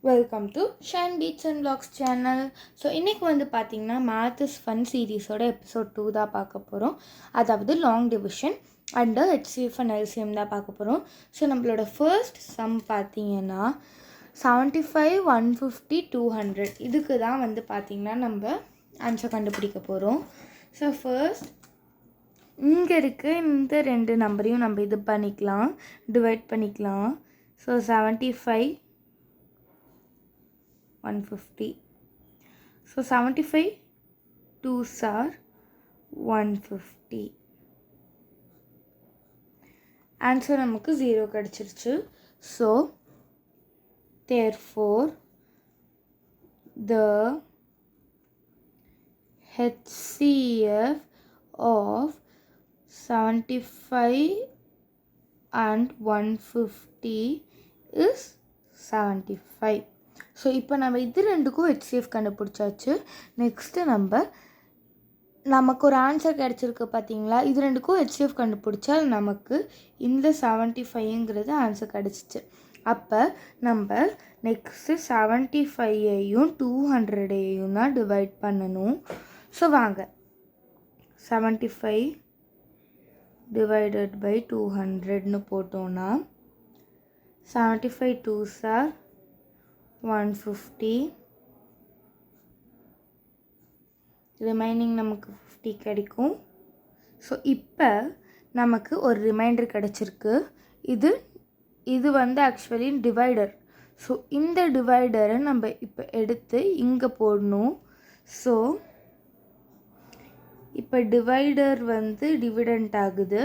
Welcome to Shine Beats and vlogs channel. So இன்றைக்கி வந்து பார்த்திங்கன்னா மேத் இஸ் ஃபன் சீரீஸோட எபிசோட் 2 தான் பார்க்க போகிறோம். அதாவது long division and HCF and LCM தான் பார்க்க போகிறோம். ஸோ நம்மளோட ஃபர்ஸ்ட் சம் பார்த்திங்கன்னா 75, 150, 200 இதுக்கு தான் வந்து பார்த்திங்கன்னா நம்ம ஆன்சர் கண்டுபிடிக்க போகிறோம். ஸோ ஃபர்ஸ்ட் இங்கே இருக்க இந்த ரெண்டு நம்பரையும் நம்ம இது பண்ணிக்கலாம், டிவைட் பண்ணிக்கலாம். So 75, 150. So 75 2s are 150. Answer நமக்கு 0 கிடைச்சிருச்சு. So therefore the HCF of 75 and 150 is 75. So இப்போ நம்ம இது ரெண்டுக்கும் HCF கண்டுபிடிச்சாச்சு. நெக்ஸ்ட்டு நமக்கு ஒரு ஆன்சர் கிடச்சிருக்கு பார்த்தீங்களா, இது ரெண்டுக்கும் HCF கண்டுபிடிச்சா நமக்கு இந்த 75ங்கிறது ஆன்சர் கிடச்சிச்சு. அப்போ நம்ம நெக்ஸ்ட்டு 75ஐயும் 200ஐயும் தான் டிவைட் பண்ணணும். ஸோ வாங்க 75 டிவைடட் பை 200ன்னு போட்டோன்னா 75 2s are 150, ரிமைனிங் நமக்கு 50 கிடைக்கும். ஸோ இப்போ நமக்கு ஒரு ரிமைண்டர் கிடச்சிருக்கு. இது வந்து ஆக்சுவலி டிவைடர். ஸோ இந்த டிவைடரை நம்ம இப்போ எடுத்து இங்கே போடணும். ஸோ இப்போ டிவைடர் வந்து டிவிடெண்ட் ஆகுது,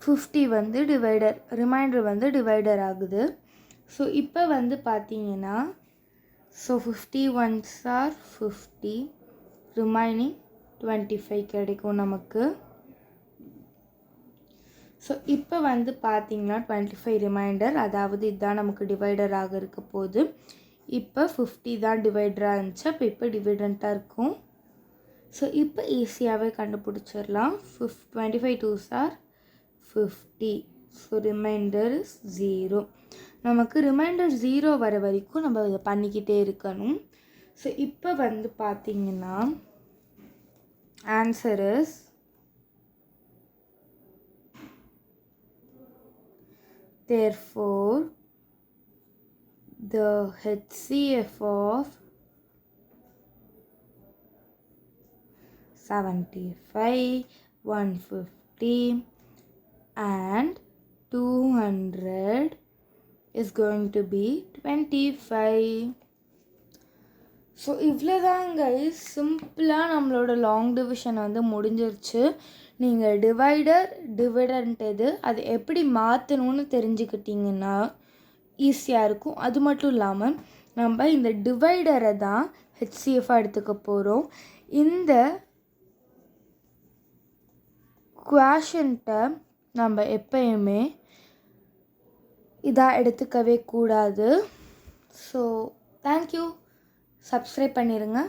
50 வந்து டிவைடர், ரிமைண்டர் வந்து டிவைடர் ஆகுது. ஸோ இப்போ வந்து பார்த்தீங்கன்னா 50 ones are 50, ரிமைனிங் 25 கிடைக்கும் நமக்கு. ஸோ இப்போ வந்து பார்த்தீங்கன்னா 25 ரிமைண்டர், அதாவது இதுதான் நமக்கு டிவைடராக இருக்க போகுது. இப்போ 50 தான் டிவைடராக இருந்துச்சு, அப்போ இப்போ டிவிடெண்ட்டாக இருக்கும். ஸோ இப்போ ஈஸியாகவே கண்டுபிடிச்சிடலாம். 25 2s are 50. So remainder is 0. நமக்கு ரிமைண்டர் 0 வர வரைக்கும் நம்ம இதை பண்ணிக்கிட்டே இருக்கணும். ஸோ இப்போ வந்து பார்த்திங்கன்னா answer is therefore the HCF of 75, 150 and 200 is going to be 25. So இவ்வளோதாங்க, சிம்பிளாக நம்மளோட லாங் டிவிஷன் வந்து முடிஞ்சிருச்சு. நீங்கள் டிவைடர் டிவிடெண்ட் அது எப்படி மாற்றணும்னு தெரிஞ்சுக்கிட்டிங்கன்னா ஈஸியாக இருக்கும். அது மட்டும் இல்லாமல் நம்ம இந்த டிவைடரை தான் HCFஆக எடுத்துக்க போகிறோம். இந்த குவாஷன்ட்டை நம்ம எப்பயுமே இதாக எடுத்துக்கவே கூடாது. ஸோ தேங்க்யூ, சப்ஸ்கிரைப் பண்ணிடுங்க.